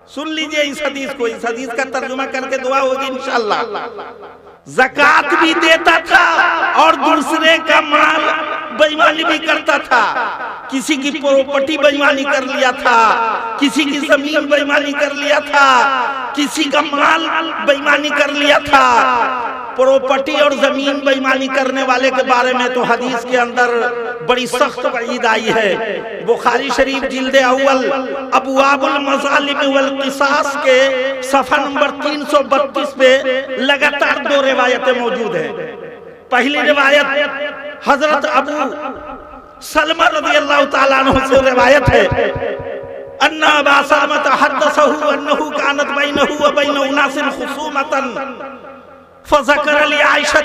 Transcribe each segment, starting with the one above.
सुन लीजिए इस हदीस को, इस हदीस का तर्जुमा करके दुआ होगी इंशाअल्लाह। ज़कात भी देता था और दूसरे का माल बेईमानी भी करता था। किसी की प्रॉपर्टी बेईमानी कर लिया था, किसी की जमीन बेईमानी कर लिया था, किसी का माल बेईमानी कर लिया था। प्रॉपर्टी और जमीन बेईमानी करने वाले के बारे में तो हदीस के अंदर बड़ी सख्त वईद आई है। बुखारी शरीफ जिल्दे अव्वल अबवाबुल मज़ालिम वल क़िसास के सफ़ा नंबर 332 पे लगातार 2 रिवायतें मौजूद हैं। पहली रिवायत हजरत अबू सलमा रज़ियल्लाहु ताला अन्हु से रिवायत है, अन्ना अबा सलमा हद्दसहु अन्नहु कानत बैनहु व बैन उनासिन खुसूमतन फज़कर लि आयशा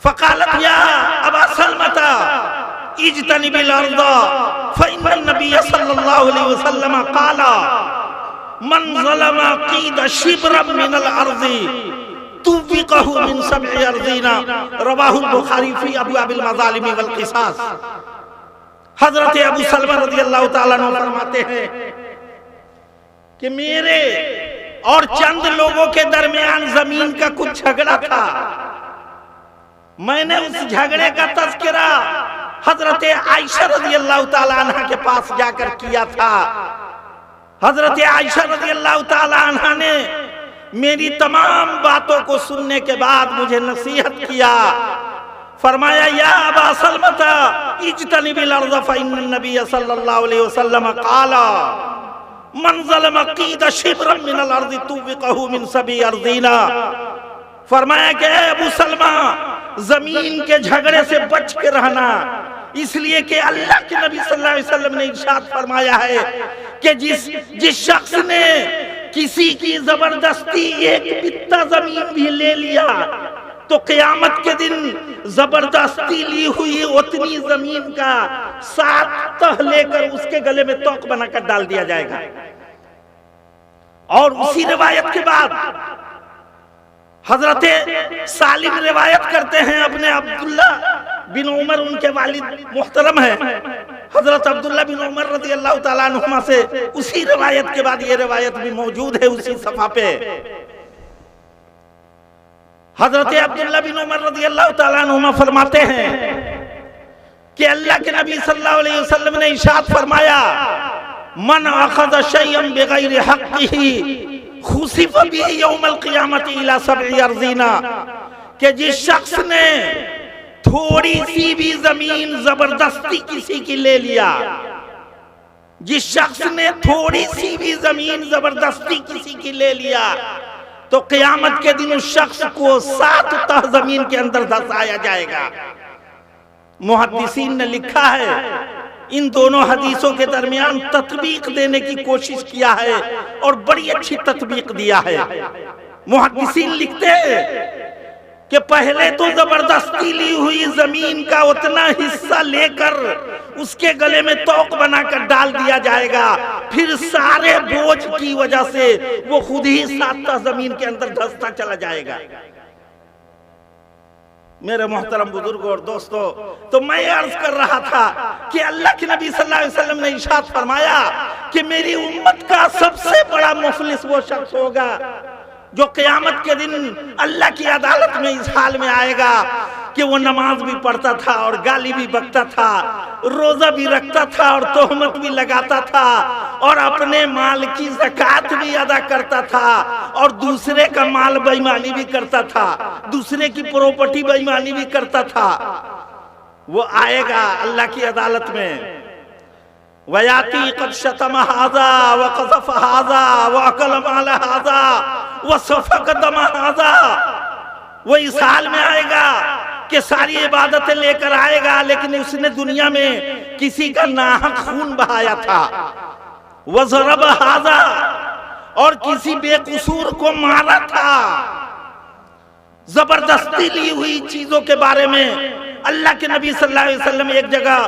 फ़क़ालत या अबा सलमा इज्तनिबिल अर्ज़ फ़इन्न नबिय्य सल्लल्लाहु अलैहि वसल्लम क़ाल मन ज़लम क़ीद शिब्रन मिनल अर्ज़ि तुफ़िक़हु मिन सब'i अर्ज़ीना, रवाहुल बुखारी फ़ी अबवाबिल मज़ालिम वल क़िसास। हज़रत अबू सलमा रज़ियल्लाहु ताला अन्हु फरमाते हैं कि मेरे और चंद लोगों के दरमियान जमीन का कुछ झगड़ा था। मैंने उस झगड़े का तज़किरा हजरत आयशा रज़ियल्लाहु ताला अन्हा के पास जाकर किया था। हजरत आयशा रज़ियल्लाहु ताला अन्हा ने मेरी तमाम बातों को सुनने के बाद मुझे नसीहत किया। फरमाया या अबा सलमा इज्तनिबिल अर्ज़ फ़इन्न नबिय्य सल्लल्लाहु अलैहि वसल्लम क़ाल मन ज़लम क़ीद शिब्रन मिनल अर्ज़ि तुफ़िक़हु मिन सब'i अर्ज़ीना। फरमाया कि अबू सलमा जमीन के झगड़े से बच के रहना, इसलिए कि अल्लाह के नबी सल्लल्लाहु अलैहि वसल्लम ने इरशाद फरमाया है कि जिस शख्स ने किसी की जबरदस्ती एक बित्ता जमीन भी ले लिया तो क़यामत के दिन जबरदस्ती ली हुई उतनी जमीन का 7 तह लेकर उसके गले में तोक बनाकर डाल दिया जाएगा। और उसी रिवायत के बाद हजरत सालिम रिवायत करते हैं अपने अब्दुल्ला बिन उमर, उनके वालिद मुहतरम है हजरत अब्दुल्ला बिन उमर रज़ियल्लाहु ताला अन्हुमा से। उसी रिवायत के बाद ये रिवायत भी मौजूद है उसी सफ़ा पे। हजरत अब्दुल्ला बिन उमर रज़ियल्लाहु ताला अन्हुमा फरमाते हैं कि अल्लाह के नबी सल्लल्लाहु अलैहि वसल्लम ने इरशाद फरमाया मन अखज़ शैअन बिगैरि हक़्क़िही खुसिफ़ बिही यौमल क़ियामति इला सब'i अर्ज़ीना, कि जिस शख्स ने थोड़ी सी भी जमीन जबरदस्ती किसी की ले लिया, जिस शख्स ने थोड़ी सी भी जमीन जबरदस्ती किसी की ले लिया तो क़यामत के दिन उस शख्स को 7 तह जमीन के अंदर धंसाया जाएगा। मुहद्दिसीन ने लिखा है इन दोनों हदीसों के दरमियान तत्बीक देने की कोशिश किया है और बड़ी अच्छी तत्बीक दिया है। मुहद्दिसीन लिखते हैं कि पहले तो जबरदस्ती ली हुई जमीन का उतना हिस्सा लेकर उसके गले में तोक बनाकर डाल दिया जाएगा, फिर सारे बोझ की वजह से वो खुद ही 7 तह जमीन के अंदर धंसता चला जाएगा। मेरे मोहतरम बुजुर्गों और दोस्तों, तो मैं अर्ज कर रहा था कि अल्लाह के नबी सल्लल्लाहु अलैहि वसल्लम ने इरशाद फरमाया कि मेरी उम्मत का सबसे बड़ा मुफलिस वो शख्स होगा जो क़यामत के दिन अल्लाह की अदालत में इस हाल में आएगा कि वो नमाज भी पढ़ता था और गाली भी बकता था, रोजा भी रखता था और तोहमत भी लगाता था और अपने माल की ज़कात भी अदा करता था और दूसरे का माल बेईमानी भी करता था, दूसरे की प्रॉपर्टी बेईमानी भी करता था। वो आएगा अल्लाह की अदालत में, वयाती क़द शतम हाज़ा व क़ज़फ़ हाज़ा व अकल माल हाज़ा व सफ़क दम हाज़ा। वो इस हाल में आएगा कि सारी इबादतें लेकर आएगा लेकिन उसने दुनिया में किसी का नाहक खून बहाया था, व ज़रब हाज़ा और किसी बेकसूर को मारा था। जबरदस्ती ली हुई चीजों के बारे में अल्लाह के नबी सल्लल्लाहु अलैहि वसल्लम एक जगह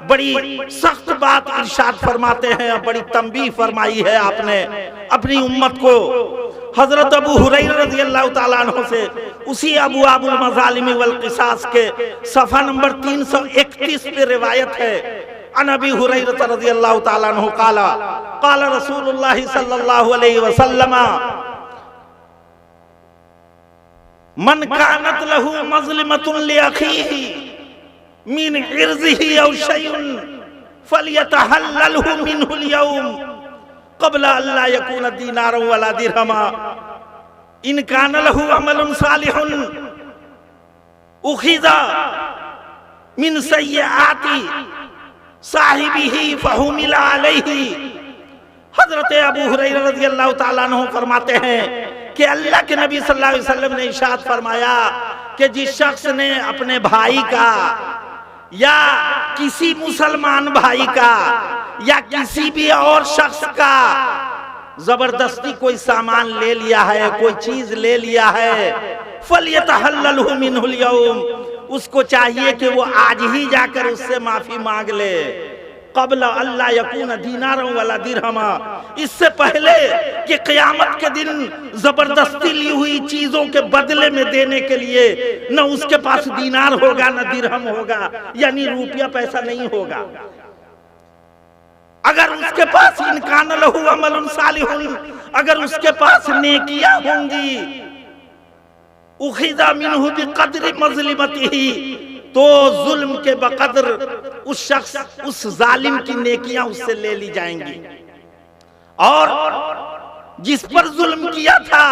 बड़ी सख्त बात इरशाद फरमाते हैं, बड़ी तंबीह फरमाई है आपने अपनी उम्मत को। हजरत अबू हुरैरा रज़ियल्लाहु ताला अन्हु से उसी अबवाबुल मज़ालिम वल क़िसास के सफ़ा नंबर 331 पे रिवायत है, अन अबी हुरैरा रज़ियल्लाहु ताला अन्हु क़ाला क़ाला रसूलुल्लाह सल्लल्लाहु अलैहि वसल्लम मन कानत लहू मज़लिमतुन लि अखीही मिन इर्ज़िही औ शैउन फलयतहल्ललहु मिनहुल यौम क़ब्ल अल्ला यकून दीनारन वला दिरहमा इन कान लहू अमलुन सालिहुन उखिज़ा मिन सय्यआति साहिबिही फहुमिला अलैहि। हजरत अबू हुरैरा रज़ियल्लाहु ताला अन्हु फरमाते हैं कि अल्लाह के नबी सल्लल्लाहु अलैहि वसल्लम ने इरशाद फरमाया कि जिस शख्स ने अपने भाई का या किसी मुसलमान भाई का या किसी भी और शख्स का जबरदस्ती कोई सामान ले लिया है, कोई चीज ले लिया है, फलयतहल्ललहु मिनहुल यौम, उसको चाहिए कि वो आज ही जाकर उससे माफी मांग ले। क़ब्ल अल्ला यकून दीनारन वला दिरहमा, इससे पहले कि क़यामत के दिन जबरदस्ती ली हुई चीजों के बदले में देने के लिए न उसके पास दीनार होगा न दिरहम होगा, यानी रुपया पैसा नहीं होगा। अगर उसके पास इन कान लहू अमलुन सालिहुन, अगर उसके पास नेकियां होंगी, उखिज़ा मिनहु बिक़द्रि मज़लिमतिही, तो जुल्म के बकदर उस शख्स उस जालिम की नेकियां उससे ले ली जाएंगी, और जिस पर जुल्म किया था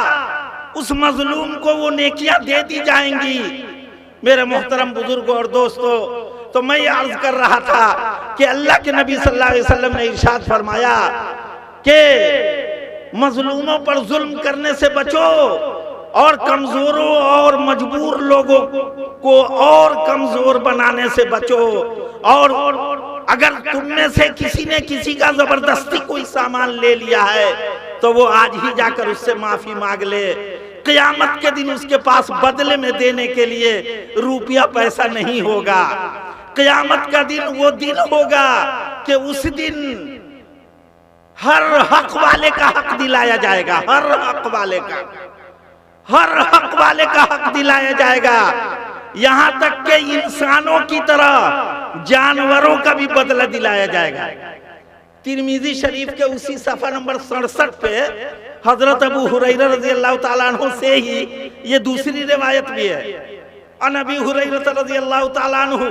उस मजलूम को वो नेकियां दे दी जाएंगी। मेरे मोहतरम बुजुर्गों और दोस्तों, तो मैं ये अर्ज कर रहा था कि अल्लाह के नबी सल्लल्लाहु अलैहि वसल्लम ने इरशाद फरमाया कि मजलूमों पर जुल्म करने से बचो और कमजोरों और मजबूर लोगों को और कमजोर बनाने से बचो, और अगर तुम में से किसी ने किसी का जबरदस्ती कोई सामान ले लिया है तो वो आज ही जाकर उससे माफी मांग ले। क़यामत के दिन उसके पास बदले में देने के लिए रुपया पैसा नहीं होगा। क़यामत का दिन वो दिन होगा कि उस दिन हर हक वाले का हक दिलाया जाएगा, हर हक वाले का हक दिलाया जाएगा, यहां तक कि इंसानों की तरह जानवरों का भी बदला दिलाया जाएगा। तिरमिज़ी शरीफ के उसी सफ़ा नंबर 67 पे हजरत अबू हुरैरा रज़ियल्लाहु ताला अन्हु से ही ये दूसरी रिवायत भी है। अन अबी हुरैरा रज़ियल्लाहु ताला अन्हु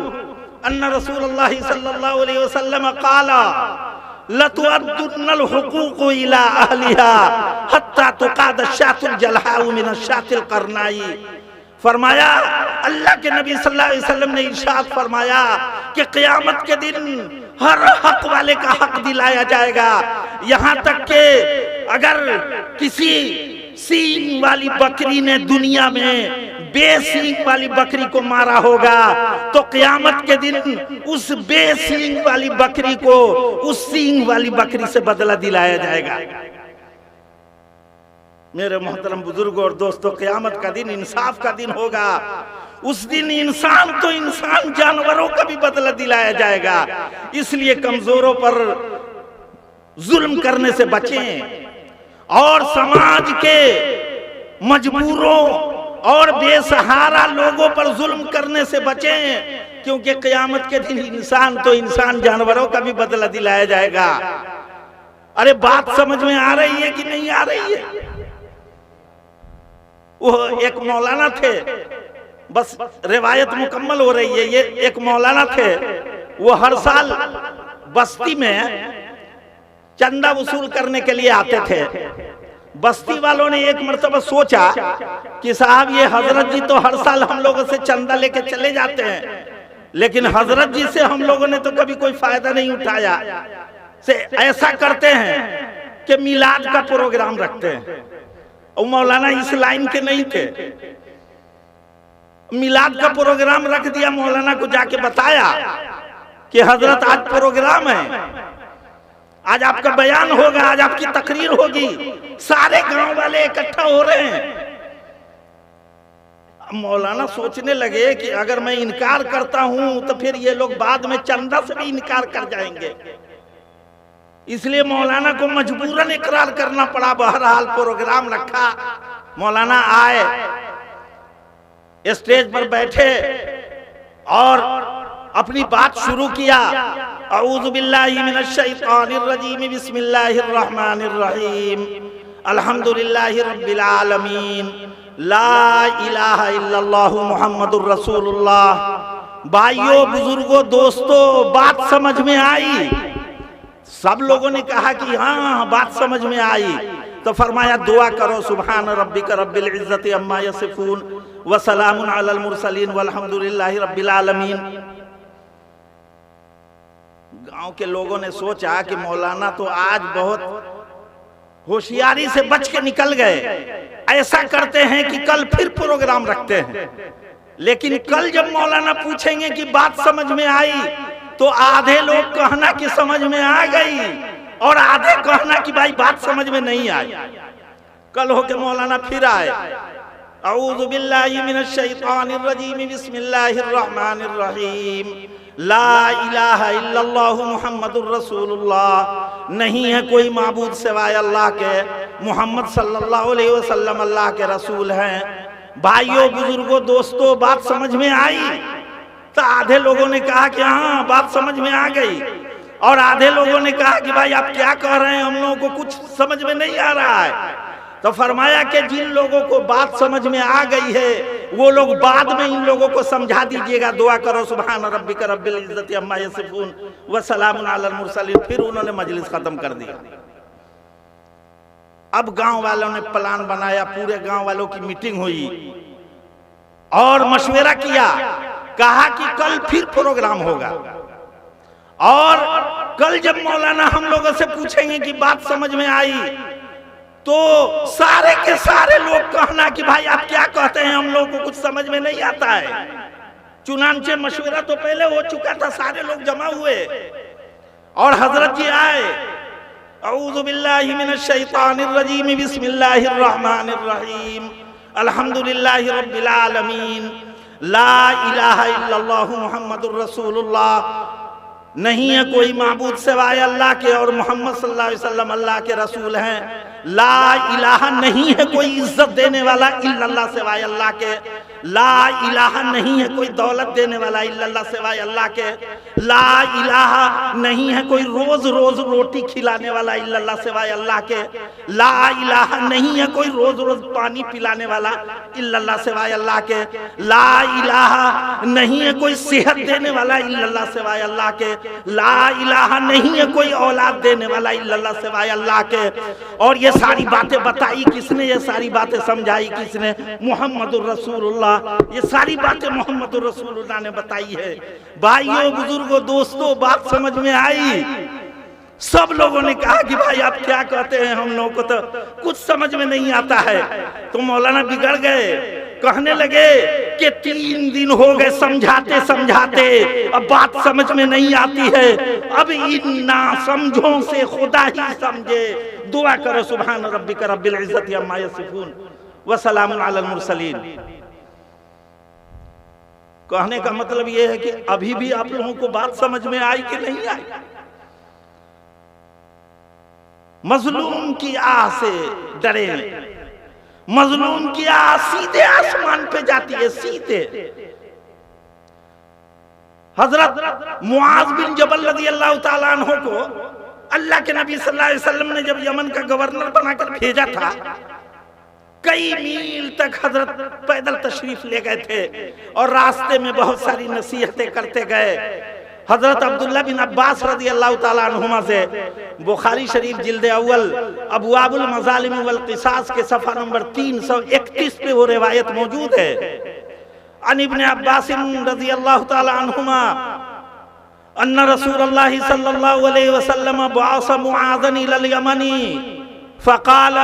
अन्ना रसूलुल्लाह सल्लल्लाहु अलैहि वसल्लम क़ाला लतुअद्दुन्नल हुकूक इला अहलिहा हत्ता तुक़ाद शातुल जलहाउ मिन शातिल करनाई। फरमाया अल्लाह के नबी सल्लल्लाहु अलैहि वसल्लम ने इरशाद फरमाया कि क़यामत के दिन हर हक वाले का हक दिलाया जाएगा, यहाँ तक कि अगर किसी सींग वाली बकरी ने दुनिया में बेसींग वाली बकरी को मारा होगा तो क़यामत के दिन उस बेसींग वाली बकरी को उस सींग वाली बकरी से बदला दिलाया जाएगा। मेरे मोहतरम बुजुर्गों और दोस्तों, क़यामत का दिन इंसाफ का दिन होगा। उस दिन इंसान तो इंसान, जानवरों का भी बदला दिलाया जाएगा। इसलिए कमजोरों पर जुल्म करने से बचें और समाज के मजबूरों और बेसहारा लोगों पर जुल्म करने से बचें, क्योंकि क़यामत के दिन इंसान तो इंसान, जानवरों का भी बदला दिलाया जाएगा। अरे बात समझ में आ रही है कि नहीं आ रही है? वो एक मौलाना थे, बस रिवायत मुकम्मल हो रही है। ये एक मौलाना थे, वो हर साल बस्ती में चंदा वसूल करने के लिए आते थे। बस्ती वालों ने एक मर्तबा सोचा कि साहब ये हजरत जी तो हर साल हम लोगों से चंदा लेके चले जाते हैं, लेकिन हजरत जी से हम लोगों ने तो कभी कोई फायदा नहीं उठाया। से ऐसा करते हैं कि मिलाद का प्रोग्राम रखते हैं। और मौलाना इस लाइन के नहीं थे। मिलाद का प्रोग्राम रख दिया, मौलाना को जाके बताया कि हजरत आज प्रोग्राम है, आज आपका बयान होगा, आज आपकी तकरीर होगी, सारे गांव वाले इकट्ठा हो रहे हैं। मौलाना सोचने लगे कि अगर मैं इनकार करता हूं तो फिर ये लोग बाद में चंदा से भी इनकार कर जाएंगे, इसलिए मौलाना को मजबूरन इकरार करना पड़ा। बहरहाल प्रोग्राम रखा, मौलाना आए, स्टेज पर बैठे और अपनी बात शुरू किया। अऊज़ु बिल्लाहि मिनश शैतानिर रजीम, बिस्मिल्लाहिर रहमानिर रहीम, अल्हम्दुलिल्लाहि रब्बिल आलमीन, ला इलाहा इल्लल्लाहु मुहम्मदुर रसूलुल्लाह। भाइयों, बुजुर्गों, दोस्तों, बात समझ में आई? सब लोगों ने कहा कि हाँ, बात समझ में आई। तो फरमाया दुआ करो, सुभान रब्बिका रब्बिल इज्जति अम्मा यसिफून व सलामुन अलल मुरसलीन वल्हम्दुलिल्लाहि रब्बिल आलमीन। गांव के लोगों ने सोचा कि मौलाना तो आज बहुत होशियारी से बच के निकल गए, ऐसा करते हैं कि कल फिर प्रोग्राम रखते हैं। लेकिन कल जब मौलाना पूछेंगे कि बात समझ में आई, तो आधे लोग कहना कि समझ में आ गई और आधे कहना कि भाई बात समझ में नहीं आई। कल होके मौलाना फिर आए, अऊज़ु बिल्लाहि मिनश शैतानिर रजीम, बिस्मिल्लाहिर रहमानिर रहीम, ला इलाहा इल्लल्लाहु मुहम्मदुर रसूलुल्लाह। नहीं है कोई माबूद सिवाय अल्लाह के, मोहम्मद सल्लल्लाहु अलैहि वसल्लम अल्लाह के रसूल हैं। भाइयों, बुजुर्गों, दोस्तों, बात समझ में आई? तो आधे लोगों ने कहा कि हाँ, बात समझ में आ गई, और आधे लोगों ने कहा कि भाई आप क्या कह रहे हैं, हम लोगों को कुछ समझ में नहीं आ रहा है। तो फरमाया कि जिन लोगों को बात समझ में आ गई है वो लोग बाद में इन लोगों को समझा दीजिएगा। दुआ करो, सुभान रब्बिका रब्बिल इज्जति अम्मा यसिफून व सलामुन अलल मुरसलीन। फिर उन्होंने मजलिस खत्म कर दिया। अब गांव वालों ने प्लान बनाया, पूरे गांव वालों की मीटिंग हुई और मशवरा किया। कहा कि कल फिर प्रोग्राम होगा, और कल जब मौलाना हम लोगों से पूछेंगे कि बात समझ में आई, तो सारे के सारे लोग कहना कि भाई आप क्या कहते हैं, हम लोगों को कुछ समझ में नहीं आता है। चुनांचे मशवरा तो पहले हो चुका था, सारे लोग जमा हुए और हजरत जी आए, अऊज़ु बिल्लाहि मिनश शैतानिर रजीम, बिस्मिल्लाहिर रहमानिर रहीम, अल्हम्दुलिल्लाहि रब्बिल आलमीन, ला इलाहा इल्लल्लाहु मुहम्मदुर रसूलुल्लाह। नहीं है कोई माबूद सिवाय अल्लाह के, और मोहम्मद सल्लल्लाहु अलैहि वसल्लम अल्लाह के रसूल हैं। ला इलाहा, नहीं है कोई इज्जत देने वाला इल्लल्लाह सिवाय अल्लाह के। ला इलाहा, नहीं है कोई दौलत देने वाला इल्लल्लाह सिवाय अल्लाह के। ला इलाहा, नहीं है कोई रोज रोज रोटी खिलाने वाला इल्लल्लाह सिवाय अल्लाह के। ला इलाहा, नहीं है कोई रोज रोज पानी पिलाने वाला इल्लल्लाह सिवाय अल्लाह के। ला इलाहा, नहीं है कोई सेहत देने वाला इल्लल्लाह सिवाय अल्लाह के। ला इलाहा, नहीं है कोई औलाद देने वाला इल्लल्लाह सिवाय अल्लाह के। और ये सारी बातें बताई किसने, ये सारी बातें समझाई किसने? मुहम्मदुर रसूलुल्लाह। ये सारी बातें मोहम्मदुर रसूलुल्लाह ने बताई है। भाइयों, बुजुर्गों, दोस्तों, बात समझ में आई? सब लोगों ने कहा कि भाई आप क्या कहते हैं, हम लोगों को तो कुछ समझ में नहीं आता है। तो मौलाना बिगड़ गए, कहने लगे कि 3 दिन हो गए समझाते समझाते, अब बात समझ में नहीं आती है। अब इन नासमझों से खुदा ही समझे। दुआ करो, सुभान रब्बिका रब्बिल इज्जति अम्मा यसिफून व सलामुन अलल मुरसलीन। कहने का मतलब यह है कि अभी भी आप लोगों को बात समझ में आई कि नहीं आई? मजलूम की आह से डरे, मजलूम की आह सीधे आसमान पे जाती है, सीधे। हजरत मुआज बिन जबल रज़ियल्लाहु ताला अन्हु को अल्लाह के नबी सल्लल्लाहु अलैहि वसल्लम ने जब यमन का गवर्नर बनाकर भेजा था, कई मील तक हजरत पैदल तशरीफ ले गए थे और रास्ते में बहुत सारी नसीहतें करते गए। हजरत अब्दुल्ला बिन अब्बास रज़ियल्लाहु ताला अन्हुमा से बुखारी शरीफ जिल्द अव्वल अबवाबुल मज़ालिम वल क़िसास के सफ़ा नंबर 331 पे वो रिवायत मौजूद है। अन इब्न अब्बास रज़ियल्लाहु ताला अन्हुमा अन्ना रसूलुल्लाह सल्लल्लाहु अलैहि वसल्लम बअस मुआज़न इलल यमनी फ़क़ाल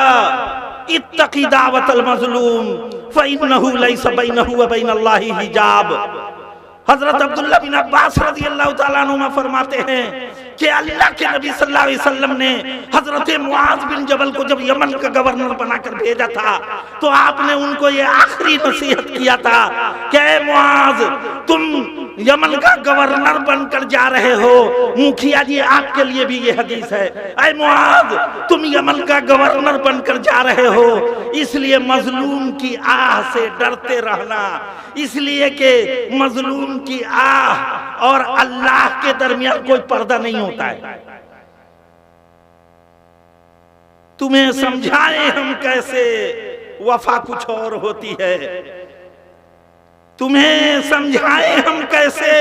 इत्तक़ी दावतल मज़लूम फ़इन्नहु लैसा बैनहु व बैनल्लाहि हिजाब। हजरत अब्दुल्ला बिन अब्बास रज़ियल्लाहु ताला अन्हुमा फरमाते हैं कि अल्लाह के नबी सल्लल्लाहु अलैहि वसल्लम ने हजरत मुआज़ बिन जबल को जब यमन का गवर्नर बनाकर भेजा था, तो आपने उनको ये आखिरी नसीहत किया था कि मुआज़, तुम यमन का गवर्नर बनकर जा रहे हो। मुखिया जी, आपके लिए भी ये हदीस है। ऐ मुआज़, तुम यमन का गवर्नर बनकर जा रहे हो, इसलिए मजलूम की आह से डरते रहना, इसलिए कि मजलूम की आह और अल्लाह के दरमियान कोई पर्दा नहीं होता है। तुम्हें समझाएं हम कैसे वफा कुछ और होती है, तुम्हें समझाएं हम कैसे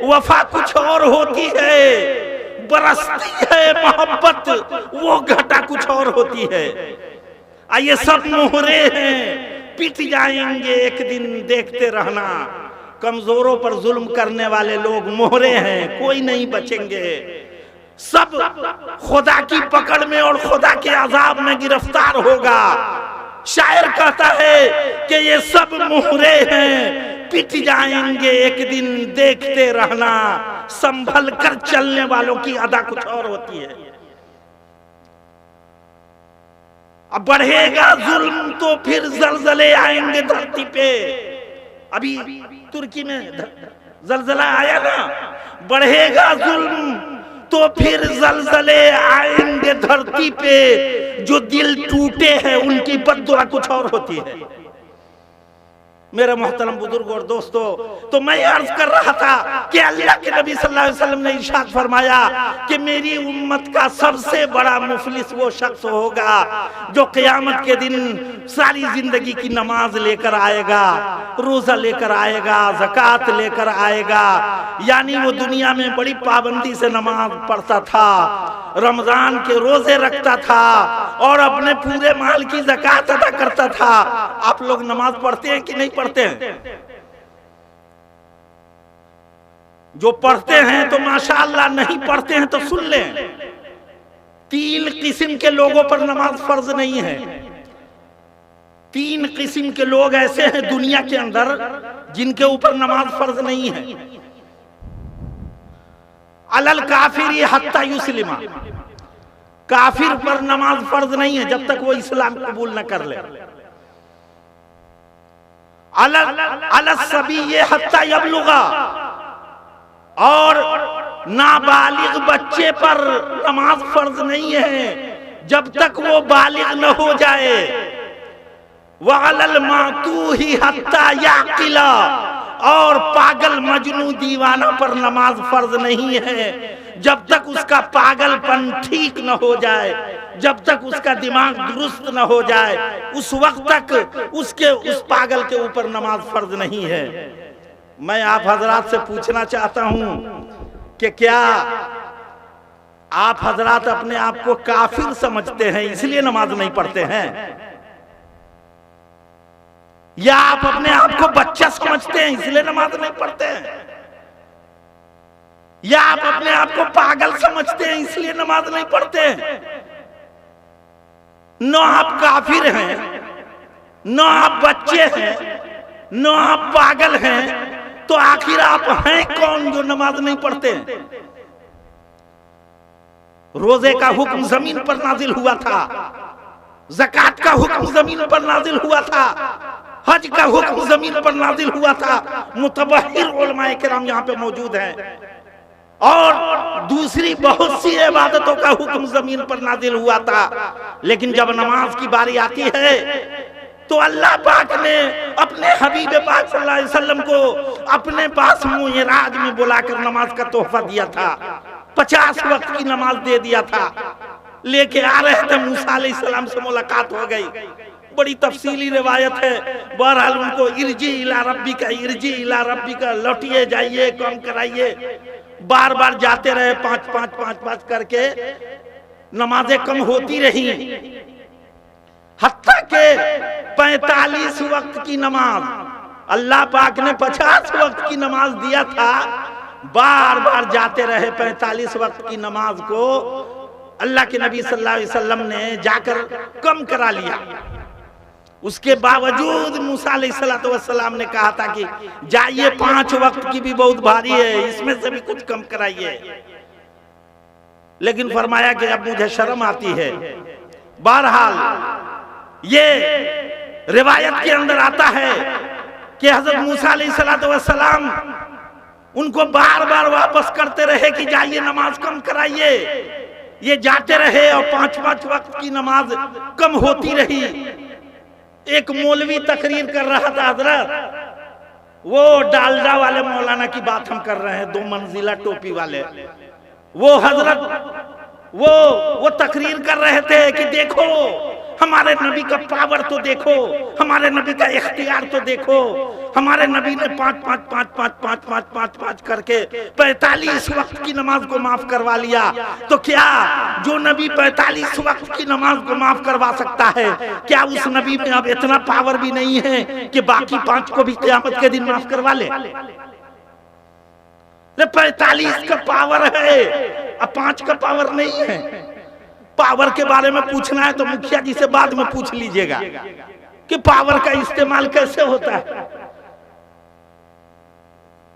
वफा कुछ और होती है। बरसती है मोहब्बत वो घटा कुछ और होती है। ये सब मोहरे हैं, पिट जाएंगे एक दिन, देखते रहना। कमजोरों पर जुल्म करने वाले लोग मोहरे हैं, कोई नहीं बचेंगे। सब खुदा की पकड़ में और खुदा के अजाब में गिरफ्तार होगा। शायर कहता है कि ये सब मोहरे हैं, पिट जाएंगे एक दिन, देखते रहना। संभल कर चलने वालों की अदा कुछ और होती है। अब बढ़ेगा जुल्म तो फिर जलजले आएंगे धरती पे। अभी तुर्की में जलजला आया ना, बढ़ेगा जुल्म तो फिर जलजले आएंगे धरती पे। जो दिल टूटे हैं उनकी बद्दुआ कुछ और होती है। मेरे मोहतरम बुजुर्ग और दोस्तों, तो मैं अर्ज कर रहा था कि अल्लाह के नबी सल्लल्लाहु अलैहि वसल्लम ने इरशाद फरमाया कि मेरी उम्मत का सबसे बड़ा मुफलिस वो शख्स होगा जो क़यामत के दिन सारी जिंदगी की नमाज लेकर आएगा, रोजा लेकर आएगा, ज़कात लेकर आएगा। यानी वो दुनिया में बड़ी पाबंदी से नमाज पढ़ता था, रमजान के रोजे रखता था और अपने पूरे माल की ज़कात अदा करता था। आप लोग नमाज पढ़ते हैं कि नहीं पढ़ते हैं? जो पढ़ते हैं तो माशाअल्लाह, नहीं पढ़ते हैं तो सुन लें। 3 किस्म के लोगों पर नमाज फर्ज नहीं है। 3 किस्म के लोग ऐसे हैं दुनिया के अंदर जिनके ऊपर नमाज फर्ज नहीं है। अलल काफिर हत्ता युस्लिमा, काफिर पर नमाज फर्ज नहीं है जब तक वो इस्लाम कबूल न कर ले। अलल सबी हत्ता यबलुगा, और नाबालिग बच्चे पर नमाज फर्ज नहीं है जब तक वो बालिग न हो जाए। वअलल मातूही हत्ता याकिला, और पागल मजनू दीवाना पर नमाज फर्ज नहीं है जब तक उसका पागलपन ठीक न हो जाए, जब तक उसका दिमाग दुरुस्त न हो जाए, उस वक्त तक उस पागल के ऊपर नमाज फर्ज नहीं है। मैं आप हजरात से पूछना चाहता हूं कि क्या आप हजरात अपने आप को काफिर समझते हैं इसलिए नमाज नहीं पढ़ते हैं, या आप अपने आप को बच्चा समझते हैं इसलिए नमाज नहीं पढ़ते हैं, या आप अपने आप को पागल समझते हैं इसलिए नमाज नहीं पढ़ते हैं? न आप काफिर हैं, न आप बच्चे हैं, न आप पागल हैं, तो आखिर आप हैं कौन जो नमाज नहीं पढ़ते हैं? रोजे का हुक्म जमीन पर नाजिल हुआ था, ज़कात का हुक्म जमीन पर नाजिल हुआ था, हज का हुक्म जमीन पर नाजिल हुआ था। मुतबहिर उलमाए किराम यहाँ पे मौजूद हैं। और दूसरी बहुत सी इबादतों का हुक्म जमीन पर नाजिल हुआ था। लेकिन जब नमाज की बारी आती है तो अल्लाह पाक ने अपने हबीब पाक सल्लल्लाहु अलैहि वसल्लम को अपने पास मुइराज में बुलाकर नमाज का तोहफा दिया था। 50 वक्त की नमाज दे दिया था। लेके आ रहे थे, मूसा अलैहिस्सलाम से मुलाकात हो गई। बड़ी तफसीली रिवायत है। बहरहाल उनको इरजी इला रब्बी का लौटिए जाइए, काम कराइए, बार बार जाते रहे। 5-5 करके नमाजें कम होती रही, हत्ता के 45 वक्त की नमाज अल्लाह पाक ने 50 वक्त की नमाज दिया था। बार बार जाते रहे 45 वक्त की नमाज को अल्लाह के नबी सल्लल्लाहु अलैहि वसल्लम ने जाकर कम करा लिया। उसके बावजूद मूसा अलैहिस्सलाम ने कहा था कि जाइए 5 वक्त की भी बहुत भारी है, इसमें से भी कुछ कम कराइए। लेकिन फरमाया कि अब मुझे शर्म आती है। बहरहाल ये रिवायत के अंदर आता है कि हजरत मूसा अलैहिस्सलाम उनको बार बार वापस करते रहे कि जाइए नमाज कम कराइए। ये जाते रहे और 5-5 वक्त की नमाज कम होती रही। एक मौलवी तकरीर कर रहा था हजरत, वो डालडा वाले मौलाना की बात हम कर रहे हैं, 2 मंजिला टोपी वाले। वो हजरत वो तकरीर कर रहे थे कि देखो हमारे नबी का पावर तो देखो, हमारे नबी का इख्तियार तो देखो, हमारे नबी ने 5 करके 45 वक्त की नमाज को माफ करवा लिया। तो क्या जो नबी 45 वक्त की नमाज को माफ करवा सकता है, क्या उस नबी में अब इतना पावर भी नहीं है कि बाकी 5 को भी क़यामत के दिन माफ करवा ले? 45 का पावर है, अब 5 का पावर नहीं है। पावर के बारे में पूछना है तो मुखिया जी से बाद में पूछ लीजिएगा कि पावर का इस्तेमाल कैसे होता है।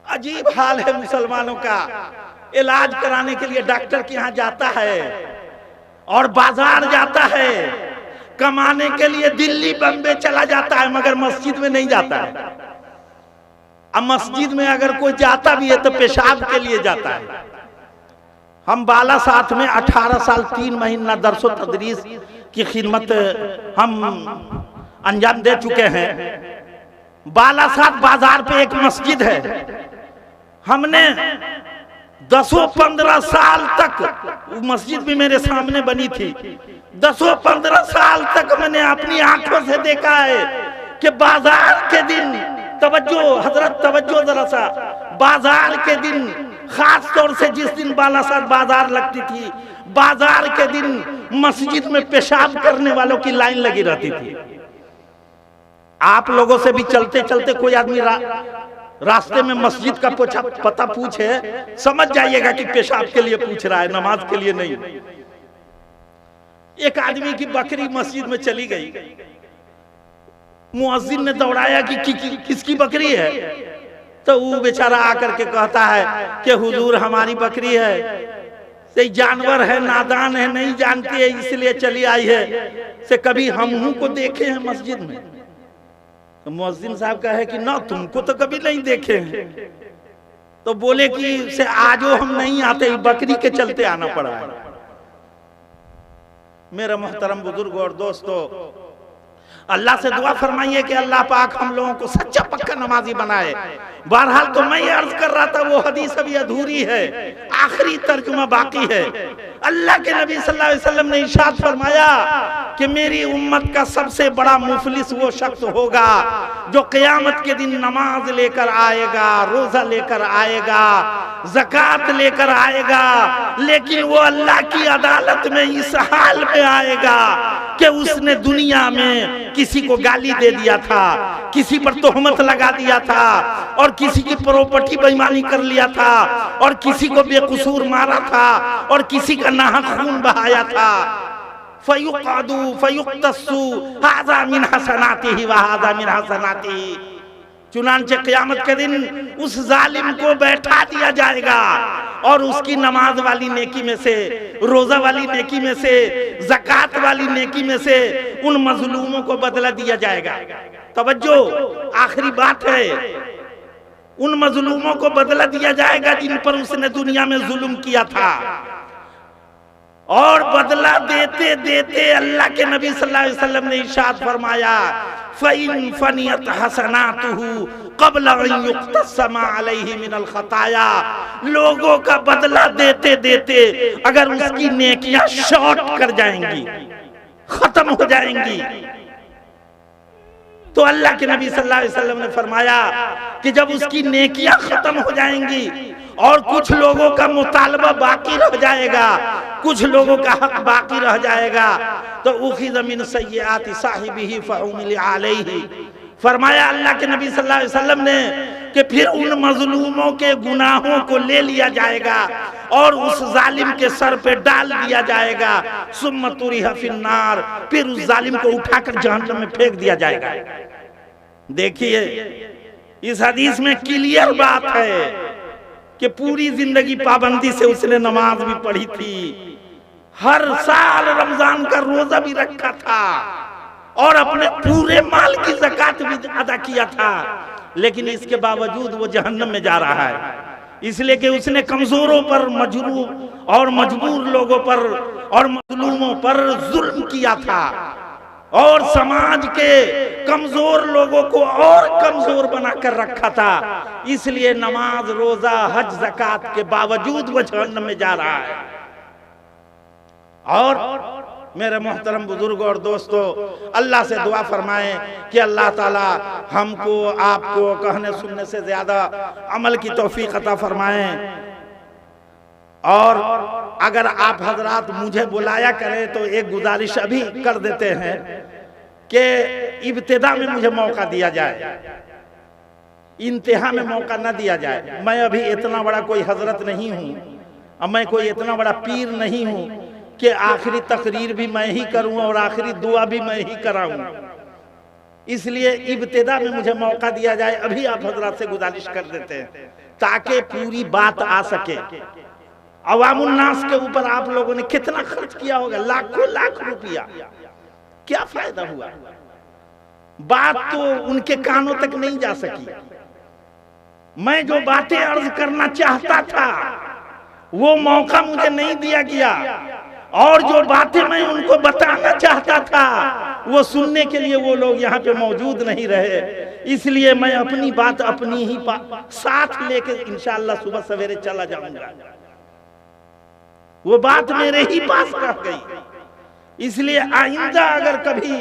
अजीब हाल है मुसलमानों का। इलाज कराने के लिए डॉक्टर के यहाँ जाता है और बाजार जाता है, कमाने के लिए दिल्ली बम्बे चला जाता है, मगर मस्जिद में नहीं जाता है। अब मस्जिद में अगर कोई जाता भी है तो पेशाब के लिए जाता है। हम बालासात में 18 साल 3 महीना दरसो तदरीस की खिदमत हम अंजाम दे चुके हैं। बालासात बाजार पे एक मस्जिद है, हमने 10-15 साल तक मस्जिद भी मेरे सामने बनी थी। 10-15 साल तक मैंने अपनी आंखों से देखा है कि बाजार के दिन, तवज्जो हजरत तवज्जो जरा सा, बाजार के दिन, खास तौर से जिस दिन बालासात बाजार लगती थी, बाजार के दिन मस्जिद में पेशाब करने वालों की लाइन लगी रहती थी। आप लोगों से भी चलते चलते कोई आदमी रास्ते में मस्जिद का पता पूछे, समझ जाइएगा कि पेशाब के लिए पूछ रहा है, नमाज के लिए नहीं। एक आदमी की बकरी मस्जिद में चली गई, मुअज्जिन ने दौड़ाया कि किसकी बकरी है? तो वो बेचारा आकर के कहता है कि हुजूर हमारी बकरी है, से जानवर है, नादान है, नहीं जानती है, इसलिए चली आई है, से कभी हमहू को देखे हैं मस्जिद में? तो मुअज्जिन साहब कहे कि ना, तुमको तो कभी नहीं देखे हैं। तो बोले कि से आजो हम नहीं आते, बकरी के चलते आना पड़ा है। मेरे मोहतरम बुजुर्ग और दोस्तों, अल्लाह से दुआ फरमाइए कि अल्लाह पाक हम लोगों को सच्चा पक्का नमाजी बनाए। बहरहाल तो मैं ये अर्ज कर रहा था, वो हदीस अभी अधूरी है, आखिरी तर्जुमा बाकी है। अल्लाह के नबी सल्लल्लाहु अलैहि वसल्लम ने इरशाद फरमाया कि मेरी उम्मत का सबसे बड़ा मुफलिस वो शख्स होगा जो क़यामत के दिन नमाज लेकर आएगा, रोजा लेकर आएगा, ज़कात लेकर आएगा, लेकिन वो अल्लाह की अदालत में इस हाल में आएगा कि उसने दुनिया में किसी को गाली दे दिया था, किसी पर तोहमत लगा दिया था, और किसी की प्रॉपर्टी बेईमानी कर लिया था, और किसी को बेकसूर मारा था, और किसी का नाहक खून बहाया था। फयुक़ादु फयुक़्तसु हाज़ा मिन हसनातिही व हाज़ा मिन हसनातिही। चुनांचे क़यामत के दिन उस जालिम को बैठा दिया जाएगा और उसकी नमाज वाली नेकी में से, रोजा वाली नेकी में से, ज़कात वाली नेकी में से उन मजलूमों को बदला दिया जाएगा। तवज्जो, आखिरी बात है, उन मजलूमों को बदला दिया जाएगा जिन पर उसने दुनिया में जुल्म किया था। और बदला देते देते अल्लाह के नबी सल्लल्लाहु अलैहि वसल्लम ने इरशाद फरमाया, फ़इन फ़नियत हसनातुहु क़ब्ल अन युक़्तसमा अलैहि मिनल ख़ताया। लोगों का बदला देते देते अगर उसकी नेकियां शॉर्ट कर जाएंगी, खत्म हो जाएंगी, तो अल्लाह के नबी सल्लल्लाहु अलैहि वसल्लम ने फरमाया कि जब उसकी नेकियां खत्म हो जाएंगी और कुछ लोगों का मुतालबा बाकी रह जाएगा, कुछ लोगों का हक बाकी रह जाएगा, तो उखिज़ मिन सय्यिआति साहिबिही फउमिल अलैहि। फरमाया अल्लाह के नबी सल्लल्लाहु अलैहि वसल्लम ने कि फिर उन मजलूमों के गुनाहों को ले लिया जाएगा और उस जालिम के सर पे डाल दिया जाएगा। सुम्मा तुरिहा फिन्नार, फिर उस जालिम को उठाकर जहन्नम में फेंक दिया जाएगा। देखिए, इस हदीस में क्लियर बात है कि पूरी जिंदगी पाबंदी से उसने नमाज भी पढ़ी थी, हर साल रमजान का रोजा भी रखा था और अपने पूरे माल की ज़कात भी अदा किया था, लेकिन इसके बावजूद वो जहन्नम में जा रहा है, इसलिए कि उसने कमजोरों पर, मजरूर और मजबूर लोगों पर और मजलूमों पर जुल्म किया था। और समाज के कमजोर लोगों को और कमजोर बनाकर रखा था। इसलिए नमाज, रोजा, हज, ज़कात के बावजूद वो जहन्नम में जा रहा है। और मेरे मोहतरम बुजुर्ग और दोस्तों, अल्लाह से दुआ फरमाएं कि अल्लाह ताला हमको आपको कहने सुनने से ज्यादा अमल की तौफीक अता फरमाएं। और अगर आप हजरात मुझे बुलाया करें तो एक गुजारिश अभी कर देते हैं कि इब्तिदा में मुझे मौका दिया जाए, इंतहा में मौका ना दिया जाए। मैं अभी इतना बड़ा कोई हजरत नहीं हूँ और मैं कोई इतना बड़ा पीर नहीं हूँ कि आखिरी तकरीर भी मैं ही करूँ और आखिरी दुआ भी मैं ही कराऊँ। इसलिए इब्तिदा में मुझे मौका दिया जाए, अभी आप हजरात से गुजारिश कर देते हैं ताकि पूरी बात आ सके। अवामुन्नास के ऊपर आप लोगों ने कितना खर्च किया होगा, लाखों लाख रुपया, क्या फायदा हुआ? बात तो उनके कानों तक नहीं जा सकी। मैं जो बातें अर्ज करना चाहता था वो मौका मुझे नहीं दिया गया, और जो बातें मैं उनको बताना चाहता था वो सुनने के लिए वो लोग यहाँ पे मौजूद नहीं रहे। इसलिए मैं अपनी बात अपनी ही साथ लेके इंशाअल्लाह सुबह सवेरे चला जाऊंगा। वो बात मेरे ही पास रह गई। इसलिए आइंदा अगर कभी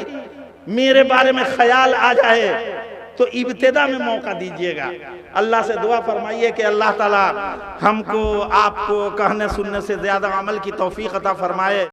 मेरे बारे में ख्याल आ जाए तो इब्तिदा में मौका दीजिएगा। अल्लाह से दुआ फरमाइए कि अल्लाह ताला हमको आपको कहने सुनने से ज्यादा अमल की तौफीक अता फरमाए।